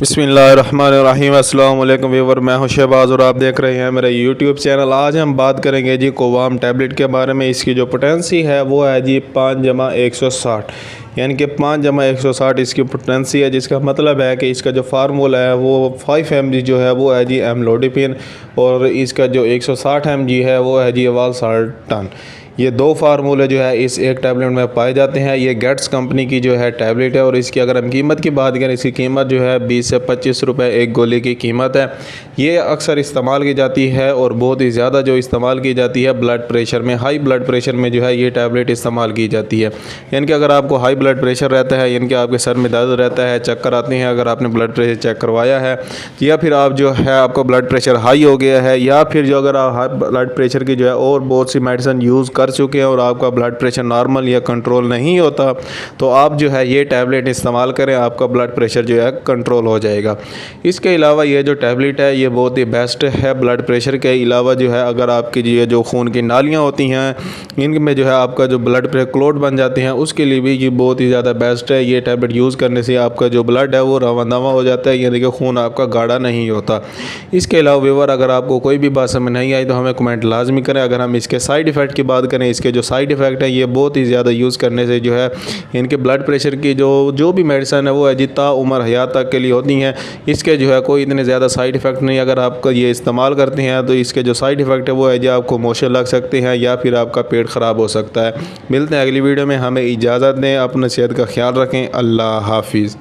बिस्मिल्लाहिर्रहमानिर्रहीम। अस्सलाम वालेकुम व्यूअर, मैं हूं शहबाज और आप देख रहे हैं मेरा यूट्यूब चैनल। आज हम बात करेंगे जी कोवाम टैबलेट के बारे में। इसकी जो पोटेंसी है वो है जी 5/160, यानी कि 5/160 इसकी पोटेंसी है, जिसका मतलब है कि इसका जो फार्मूला है वो 5 mg जो है वो है जी एमलोडिपिन, और इसका जो 160 mg है वो है जी वालसार्टन। ये दो फार्मूले जो है इस एक टैबलेट में पाए जाते हैं। ये गेट्स कंपनी की जो है टैबलेट है, और इसकी अगर हम कीमत की बात करें, इसकी कीमत जो है 20 से 25 रुपए एक गोली की कीमत है। ये अक्सर इस्तेमाल की जाती है और बहुत ही ज़्यादा जो इस्तेमाल की जाती है ब्लड प्रेशर में, हाई ब्लड प्रेशर में जो है ये टैबलेट इस्तेमाल की जाती है। यानी कि अगर आपको हाई ब्लड प्रेशर रहता है, यानी कि आपके सर में दर्द रहता है, चक्कर आते हैं, अगर आपने ब्लड प्रेशर चेक करवाया है, या फिर आप जो है आपका ब्लड प्रेशर हाई हो गया है, या फिर जो अगर आप हाई ब्लड प्रेशर की जो है और बहुत सी मेडिसिन यूज़ कर चुके हैं और आपका ब्लड प्रेशर नॉर्मल या कंट्रोल नहीं होता, तो आप जो है ये टैबलेट इस्तेमाल करें, आपका ब्लड प्रेशर जो है कंट्रोल हो जाएगा। इसके अलावा ये जो टैबलेट है ये बहुत ही बेस्ट है। ब्लड प्रेशर के अलावा जो है अगर आपकी ये जो खून की नालियाँ होती हैं इनमें जो है आपका जो ब्लड प्रेशर क्लॉट बन जाते हैं, उसके लिए भी ये बहुत ही ज़्यादा बेस्ट है। ये टैबलेट यूज़ करने से आपका जो ब्लड है वो रवाना हो जाता है, यानी कि खून आपका गाढ़ा नहीं होता। इसके अलावा व्यूअर, अगर आपको कोई भी बात समझ नहीं आई तो हमें कमेंट लाजमी करें। अगर हम इसके साइड इफ़ेक्ट की बात करें, इसके जो साइड इफ़ेक्ट है ये बहुत ही ज़्यादा यूज़ करने से जो है इनके ब्लड प्रेशर की जो भी मेडिसिन है वो है जितना उम्र हयात तक के लिए होती हैं। इसके जो है कोई इतने ज़्यादा साइड इफ़ेक्ट नहीं। अगर आप ये इस्तेमाल करते हैं तो इसके जो साइड इफ़ेक्ट है वो है जो आपको मोशन लग सकते हैं या फिर आपका पेट ख़राब हो सकता है। मिलते हैं अगली वीडियो में, हमें इजाज़त दें, अपने सेहत का ख्याल रखें। अल्लाह हाफिज़।